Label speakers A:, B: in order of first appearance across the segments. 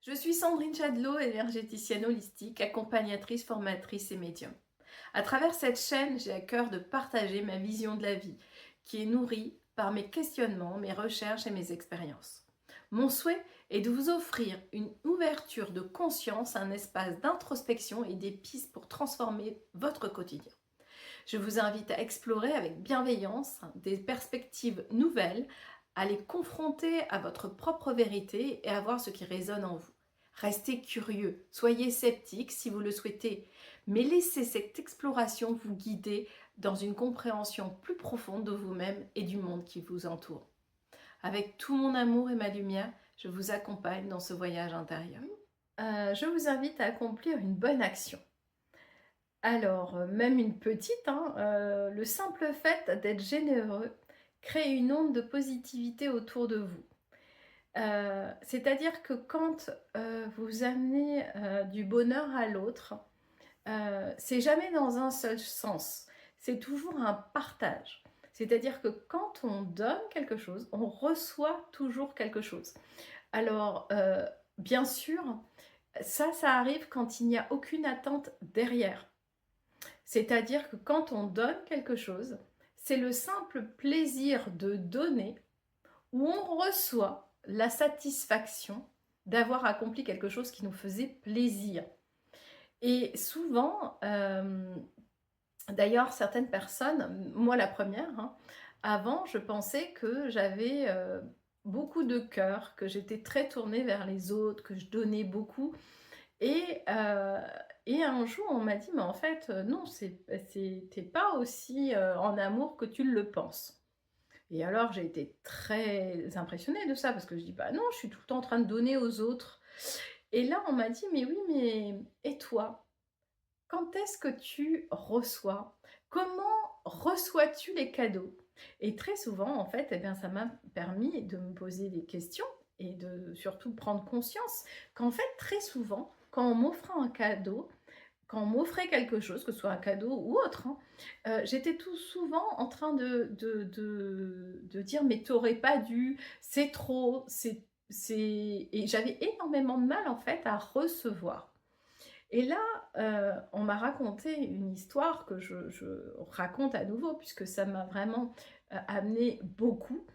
A: Je suis Sandrine Chadlot, énergéticienne holistique, accompagnatrice, formatrice et médium. À travers cette chaîne, j'ai à cœur de partager ma vision de la vie, qui est nourrie par mes questionnements, mes recherches et mes expériences. Mon souhait est de vous offrir une ouverture de conscience, un espace d'introspection et des pistes pour transformer votre quotidien. Je vous invite à explorer avec bienveillance des perspectives nouvelles, à les confronter à votre propre vérité et à voir ce qui résonne en vous. Restez curieux, soyez sceptique si vous le souhaitez, mais laissez cette exploration vous guider dans une compréhension plus profonde de vous-même et du monde qui vous entoure. Avec tout mon amour et ma lumière, je vous accompagne dans ce voyage intérieur. Je vous invite à accomplir une bonne action. Alors, même une petite, hein, le simple fait d'être généreux crée une onde de positivité autour de vous. C'est-à-dire que quand vous amenez du bonheur à l'autre, c'est jamais dans un seul sens, c'est toujours un partage. C'est-à-dire que quand on donne quelque chose, on reçoit toujours quelque chose. Alors, bien sûr, ça arrive quand il n'y a aucune attente derrière. C'est-à-dire que quand on donne quelque chose, c'est le simple plaisir de donner où on reçoit la satisfaction d'avoir accompli quelque chose qui nous faisait plaisir. Et souvent, d'ailleurs, certaines personnes, moi la première, hein, avant, je pensais que j'avais beaucoup de cœur, que j'étais très tournée vers les autres, que je donnais beaucoup. Et, euh, et un jour, on m'a dit, mais en fait, non, t'es pas aussi en amour que tu le penses. Et alors, j'ai été très impressionnée de ça, parce que je dis, bah non, je suis tout le temps en train de donner aux autres. Et là, on m'a dit, mais oui, mais et toi? Quand est-ce que tu reçois? Comment reçois-tu les cadeaux? Et très souvent, en fait, eh bien, ça m'a permis de me poser des questions et de surtout prendre conscience qu'en fait, très souvent, quand on m'offre un cadeau, quand on m'offrait quelque chose, que ce soit un cadeau ou autre, hein, j'étais tout souvent en train de dire: «Mais t'aurais pas dû, c'est trop, c'est» et j'avais énormément de mal, en fait, à recevoir. Et là, on m'a raconté une histoire que je raconte à nouveau puisque ça m'a vraiment, amené beaucoup,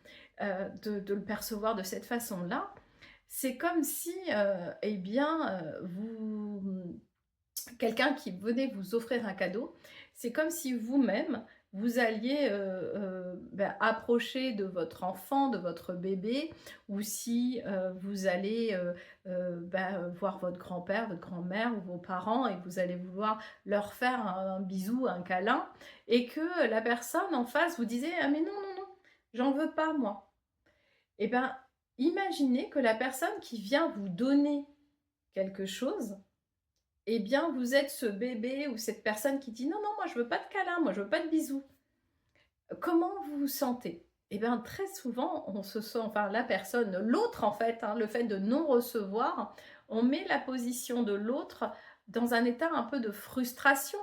A: de le percevoir de cette façon-là. C'est comme si, eh bien, quelqu'un qui venait vous offrir un cadeau, c'est comme si vous-même, vous alliez, approcher de votre enfant, de votre bébé, ou si, vous allez, voir votre grand-père, votre grand-mère ou vos parents et vous allez vouloir leur faire un bisou, un câlin et que la personne en face vous disait: «Ah mais non, non, non, j'en veux pas moi». Et ben, imaginez que la personne qui vient vous donner quelque chose, eh bien, vous êtes ce bébé ou cette personne qui dit: «Non, non, moi je veux pas de câlin, moi je veux pas de bisous». Comment vous vous sentez? Eh bien, très souvent, on se sent enfin la personne, l'autre en fait, hein, le fait de non recevoir, on met la position de l'autre dans un état un peu de frustration,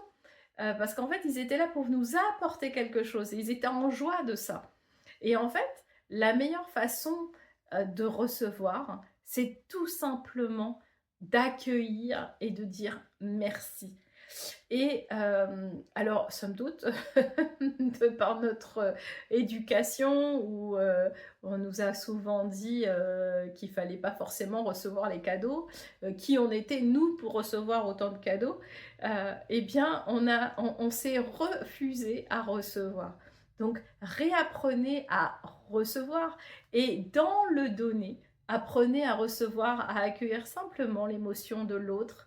A: parce qu'en fait, ils étaient là pour nous apporter quelque chose et ils étaient en joie de ça. Et en fait, la meilleure façon, de recevoir, c'est tout simplement d'accueillir et de dire merci. Et alors somme toute, de par notre éducation où, on nous a souvent dit, qu'il fallait pas forcément recevoir les cadeaux, qui on était nous pour recevoir autant de cadeaux? Et bien on s'est refusé à recevoir. Donc réapprenez à recevoir et dans le donner, apprenez à recevoir, à accueillir simplement l'émotion de l'autre,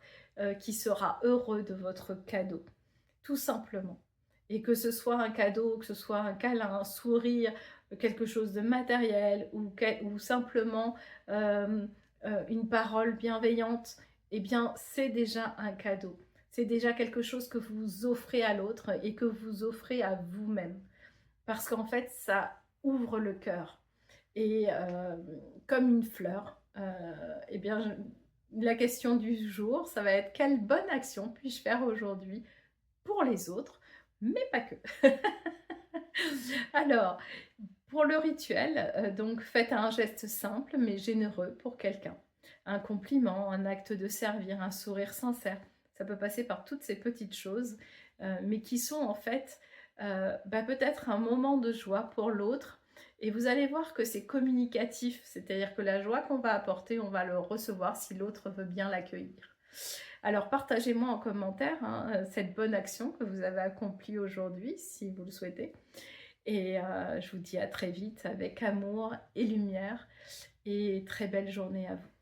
A: qui sera heureux de votre cadeau, tout simplement. Et que ce soit un cadeau, que ce soit un câlin, un sourire, quelque chose de matériel ou simplement une parole bienveillante, eh bien, c'est déjà un cadeau. C'est déjà quelque chose que vous offrez à l'autre et que vous offrez à vous-même. Parce qu'en fait, ça ouvre le cœur. Et comme une fleur, eh bien, la question du jour, ça va être: «Quelle bonne action puis-je faire aujourd'hui pour les autres?» mais pas que. Alors, pour le rituel, donc faites un geste simple mais généreux pour quelqu'un. un compliment, un acte de servir, un sourire sincère. Ça peut passer par toutes ces petites choses, mais qui sont en fait, peut-être un moment de joie pour l'autre et vous allez voir que c'est communicatif. C'est-à-dire que la joie qu'on va apporter, on va le recevoir si l'autre veut bien l'accueillir. Alors partagez-moi en commentaire, hein, cette bonne action que vous avez accomplie aujourd'hui, si vous le souhaitez et je vous dis à très vite avec amour et lumière et très belle journée à vous.